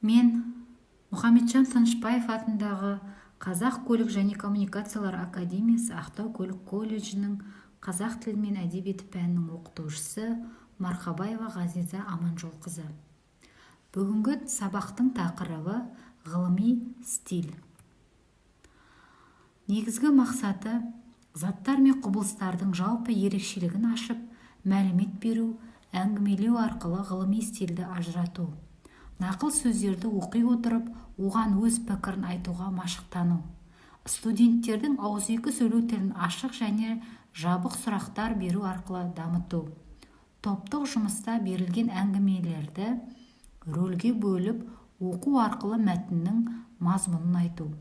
Мен Мұхамеджан Тынышпаев атындағы Қазақ көлік және коммуникациялар академиясы Ақтау көлік колледжінің қазақ тілі мен әдебиеті пәнінің оқытушысы Марқабаева Ғазиза Аманжолқызы. Бүгінгі сабақтың тақырыбы ғылыми стиль. Негізгі мақсаты заттар мен құбылыстардың жалпы ерекшелігін ашып, мәлімет беру, әңгімелеу арқылы ғылыми стильді ажырату. Нақыл сөздерді оқи отырып, оған өз пікірін айтуға машықтану. Студенттердің ауызекі сөйлеу тілін ашық және жабық сұрақтар беру арқылы дамыту. Топтық жұмыста берілген әңгімелерді рөлге бөліп, оқу арқылы мәтіннің мазмұнын айту.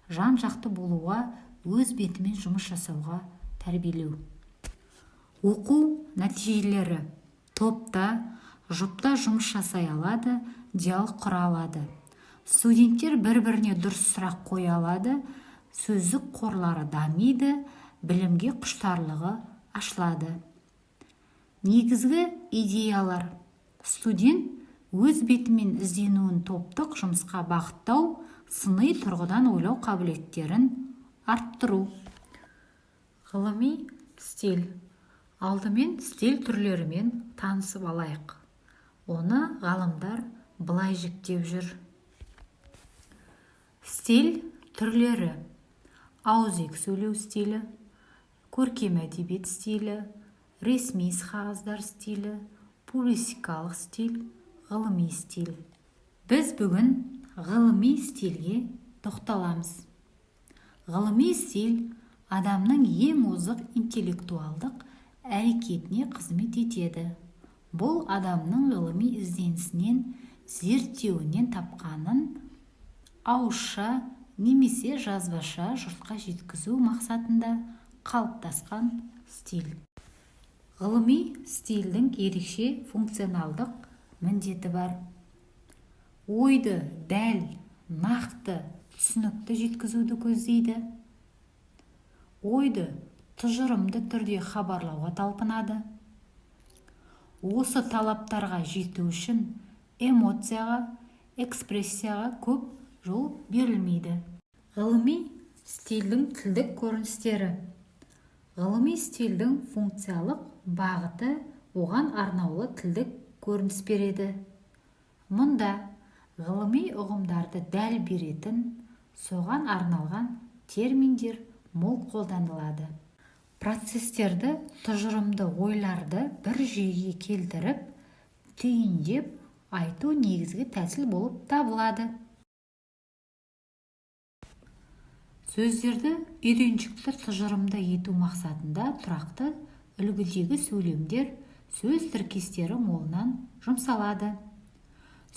Жан-жақты болуға, өз бетімен жұмыс жасауға тәрбиелеу. Оқу нәтижелері: топта, жұпта жұмыс жасай алады, диалог құра алады. Студенттер бір-біріне дұрыс сұрақ қоя алады, сөздік қорлары дамиды, білімге құштарлығы ашылады. Негізгі идеялар: студент өз бетімен ізденуін топтық жұмысқа бағыттау, сыни тұрғыдан ойлау қабілеттерін арттыру. Ғылыми стиль. Алдымен стиль түрлерімен танысып алайық. Оны ғалымдар былай жіктеп жүр. Стиль түрлері: ауызекі сөйлеу стилі, көркем әдебиет стилі, ресми қағаздар стилі, публицистикалық стиль, ғылыми стиль. Біз бүгін ғылыми стильге тоқталамыз. Ғылыми стиль адамның ең озық интеллектуалдық әрекетіне қызмет етеді. Бұл адамның ғылыми ізденісінен, зерттеуінен тапқанын ауызша немесе жазбаша жұртқа жеткізу мақсатында қалыптасқан стиль. Ғылыми стильдің ерекше функционалдық міндеті бар. Ойды дәл, нақты, түсінікті жеткізуді көздейді. Ойды тұжырымды түрде хабарлауға талпынады. Осы талаптарға жету үшін эмоцияға, экспрессияға көп жол берілмейді. Ғылыми стильдің тілдік көріністері. Ғылыми стильдің функциялық бағыты оған арнаулы тілдік көрініс береді. Мұнда ғылыми ұғымдарды дәл беретін, соған арналған терминдер мол қолданылады. Процестерді, тұжырымды ойларды бір жүйеге келтіріп, түйіндеп айту негізгі тәсіл болып табылады. Сөздерді үйреншікті тұжырымды ету мақсатында тұрақты үлгідегі сөйлемдер, сөз тіркестері молынан жұмсалады.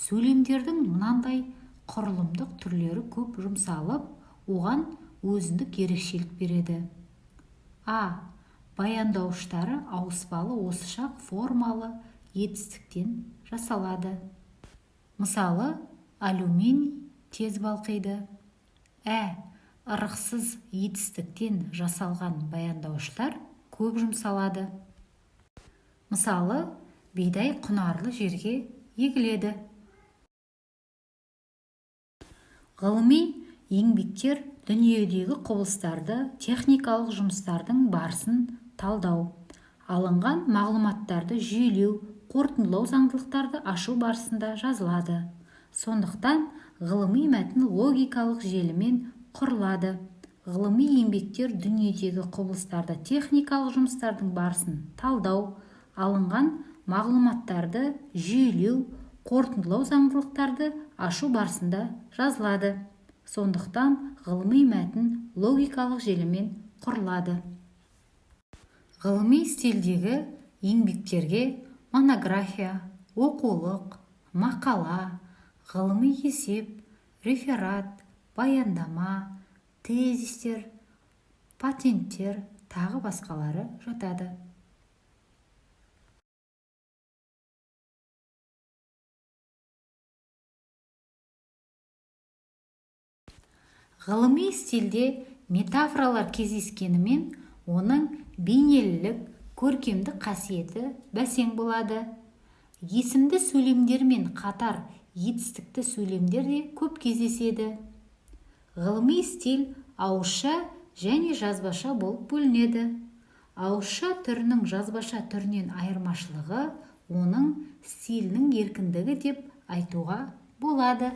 Сөйлемдердің мынандай құрылымдық түрлері көп жұмсалып, оған өзіндік ерекшелік береді. А. Баяндауыштары ауыспалы осышақ формалы етістіктен жасалады. Мысалы, алюминий тез балқиды. Ырықсыз етістіктен жасалған баяндауыштар көп жұмсалады. Мысалы, бидай құнарлы жерге егіледі. Ғылыми еңбектер дүниедегі құбылыстарды, техникалық жұмыстардың барысын талдау, алынған мағлұматтарды жүйелеу, қорытындылау заңдылықтарды ашу барысында жазылады. Сондықтан ғылыми мәтін логикалық желімен құрылады. Ғылыми еңбектер дүниедегі құбылыстарды, техникалық жұмыстардың барысын талдау, алынған мағлұматтарды жүйелеу, қорытындылау заңдылықтарды ашу барысында жазылады. Сондықтан ғылыми мәтін логикалық желімен құрылады. Ғылыми стильдегі еңбектерге монография, оқулық, мақала, ғылыми есеп, реферат, баяндама, тезистер, патенттер, тағы басқалары жатады. Ғылыми стильде метафоралар кездескенімен, оның бейнелілік, көркемдік қасиеті бәсең болады. Есімді сөйлемдермен қатар етістікті сөйлемдер де көп кездеседі. Ғылыми стиль ауызша және жазбаша болып бөлінеді. Ауызша түрінің жазбаша түрінен айырмашылығы оның стилінің еркіндігі деп айтуға болады.